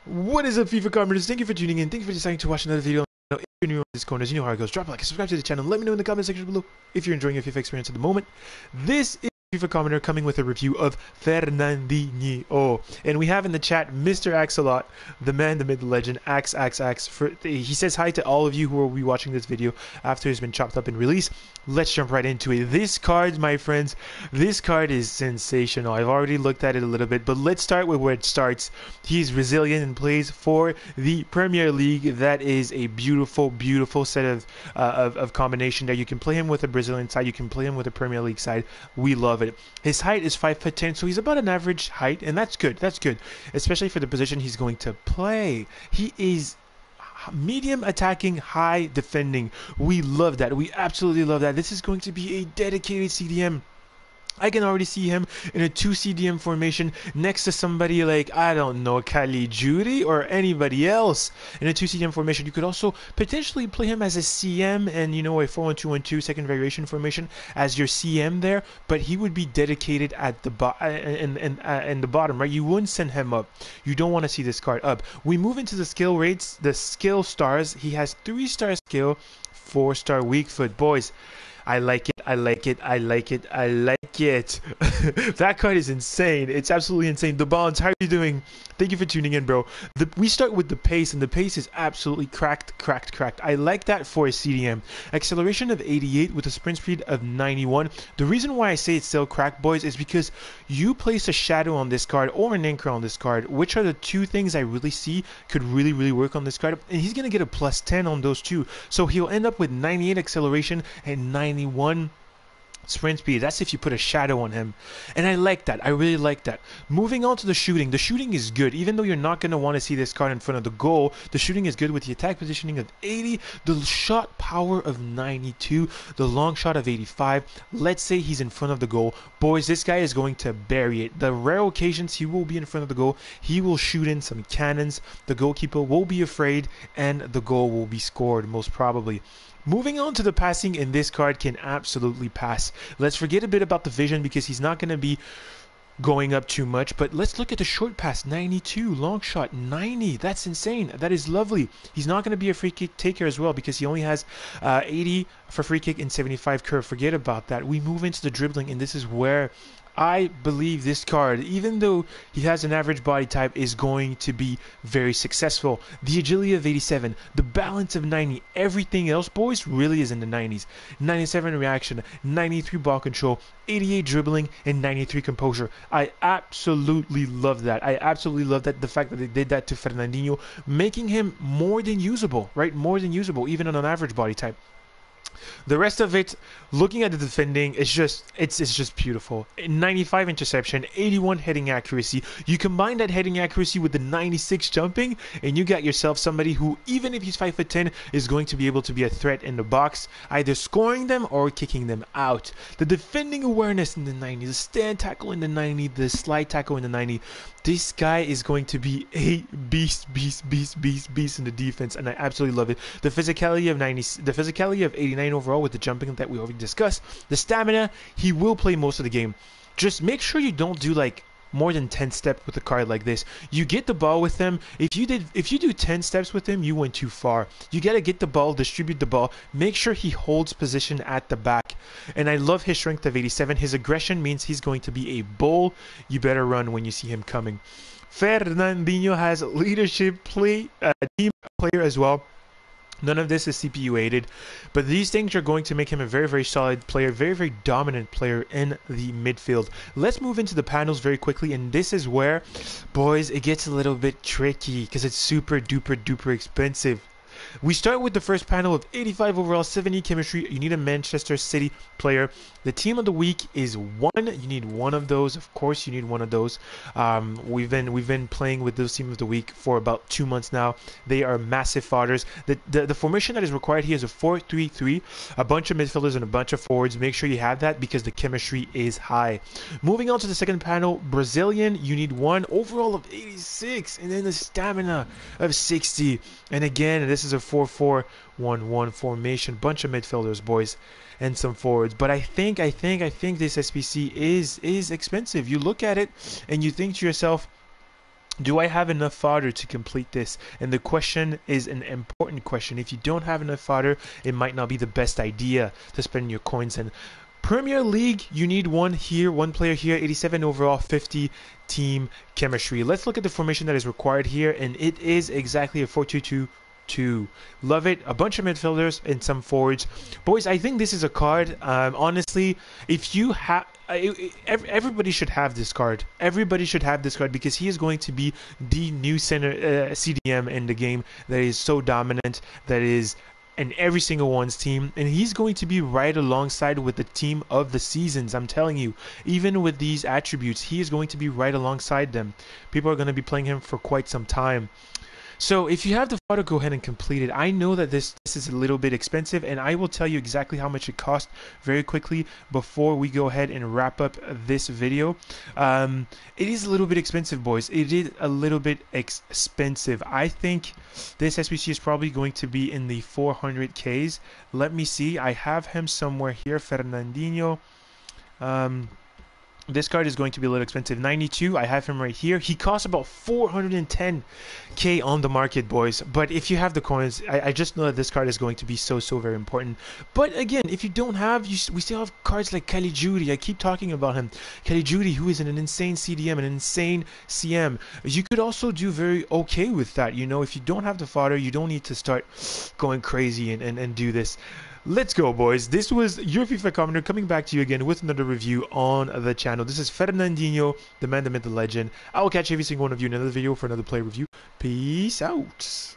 What is up, FIFA comrades? Thank you for tuning in. Thank you for deciding to watch another video. Now, if you're new on this corner, you know how it goes. Drop a like and subscribe to the channel. Let me know in the comment section below if you're enjoying your FIFA experience at the moment. This is FIFA commenter coming with a review of Fernandinho. And we have in the chat Mr. Axelot, the man, the myth, the legend, Ax. He says hi to all of you who will be watching this video after it's been chopped up and released. Let's jump right into it. This card, my friends, this card is sensational. I've already looked at it a little bit, but let's start with where it starts. He's resilient and plays for the Premier League. That is a beautiful, beautiful set of combination there. You can play him with a Brazilian side. You can play him with a Premier League side. We love it. His height is 5'10", so he's about an average height, and that's good. That's good, especially for the position he's going to play. He is medium attacking, high defending. We love that. We absolutely love that. This is going to be a dedicated CDM. I can already see him in a 2 CDM formation next to somebody like, I don't know, Caligiuri or anybody else in a 2 CDM formation. You could also potentially play him as a CM and, you know, a 4-1-2-1-2 second variation formation as your CM there, but he would be dedicated at the in the bottom, right? You wouldn't send him up. You don't want to see this card up. We move into the skill rates, the skill stars. He has 3-star skill, 4-star weak foot. Boys, I like it. I like it. I like it. I like it. That card is insane. It's absolutely insane. The Bonds, how are you doing? Thank you for tuning in, bro. We start with the pace, and the pace is absolutely cracked. I like that for a CDM. Acceleration of 88 with a sprint speed of 91. The reason why I say it's still cracked, boys, is because you place a shadow on this card or an anchor on this card, which are the two things I really see could really work on this card, and he's going to get a plus 10 on those two. So he'll end up with 98 acceleration and 91 sprint speed. That's if you put a shadow on him, and I like that. I really like that. Moving on to the shooting. The shooting is good, even though you're not going to want to see this card in front of the goal. The shooting is good with the attack positioning of 80, the shot power of 92, the long shot of 85. Let's say he's in front of the goal, boys, this guy is going to bury it. The rare occasions he will be in front of the goal, he will shoot in some cannons. The goalkeeper will be afraid, and the goal will be scored most probably. Moving on to the passing, and this card can absolutely pass. Let's forget a bit about the vision because he's not going to be going up too much, but let's look at the short pass, 92, long shot, 90. That's insane. That is lovely. He's not going to be a free kick taker as well because he only has 80 for free kick and 75 curve. Forget about that. We move into the dribbling, and this is where I believe this card, even though he has an average body type, is going to be very successful. The agility of 87, the balance of 90, everything else, boys, really is in the 90s. 97 reaction, 93 ball control, 88 dribbling, and 93 composure. I absolutely love that. I absolutely love that. The fact that they did that to Fernandinho, making him more than usable, right? More than usable, even on an average body type. The rest of it, looking at the defending, it's just beautiful. 95 interception, 81 heading accuracy. You combine that heading accuracy with the 96 jumping, and you got yourself somebody who, even if he's 5'10", is going to be able to be a threat in the box, either scoring them or kicking them out. The defending awareness in the 90, the stand tackle in the 90, the slide tackle in the 90. This guy is going to be a beast in the defense, and I absolutely love it. The physicality of 90, the physicality of 89 overall with the jumping that we already discussed. The stamina, he will play most of the game. Just make sure you don't do like more than 10 steps with a card like this. You get the ball with him. If you do 10 steps with him, you went too far. You got to get the ball, distribute the ball, make sure he holds position at the back. And I love his strength of 87. His aggression means he's going to be a bull. You better run when you see him coming. Fernandinho has leadership team player as well. None of this is CPU aided, but these things are going to make him a very solid player, very dominant player in the midfield. Let's move into the panels very quickly, and this is where, boys, it gets a little bit tricky because it's super duper expensive. We start with the first panel of 85 overall, 70 chemistry. You need a Manchester City player. The team of the week is 1. You need one of those. Of course, you need one of those. We've been playing with those team of the week for about 2 months now. They are massive fodders. The formation that is required here is a 4-3-3, a bunch of midfielders and a bunch of forwards. Make sure you have that because the chemistry is high. Moving on to the second panel, Brazilian. You need 1 overall of 86, and then the stamina of 60. And again, this is a 4-4-1-1 formation, bunch of midfielders, boys, and some forwards. But I think this SPC is expensive. You look at it and you think to yourself, Do I have enough fodder to complete this? And the question is an important question. If you don't have enough fodder, it might not be the best idea to spend your coins in. Premier League, you need one here, one player here, 87 overall, 50 team chemistry. Let's look at the formation that is required here, and it is exactly a 4-2-2-2. Love it. A bunch of midfielders and some forwards. Boys, I think this is a card. Honestly, if you have... everybody should have this card. Everybody should have this card because he is going to be the new center CDM in the game that is so dominant, that is in every single one's team, and he's going to be right alongside with the team of the seasons. I'm telling you, even with these attributes, he is going to be right alongside them. People are going to be playing him for quite some time. So if you have the fodder, go ahead and complete it. I know that this is a little bit expensive, and I will tell you exactly how much it cost very quickly before we go ahead and wrap up this video. It is a little bit expensive, boys. It is a little bit expensive. I think this SBC is probably going to be in the 400Ks. Let me see. I have him somewhere here, Fernandinho. This card is going to be a little expensive. 92, I have him right here. He costs about 410k on the market, boys. But if you have the coins, I just know that this card is going to be so very important. But again, if you don't have, we still have cards like Caligiuri. I keep talking about him. Caligiuri, who is an insane CDM, an insane CM. You could also do very okay with that. You know, if you don't have the fodder, you don't need to start going crazy and do this. Let's go, boys. This was your FIFA commenter coming back to you again with another review on the channel. This is Fernandinho, the man, the myth, the legend. I will catch every single one of you in another video for another play review. Peace out.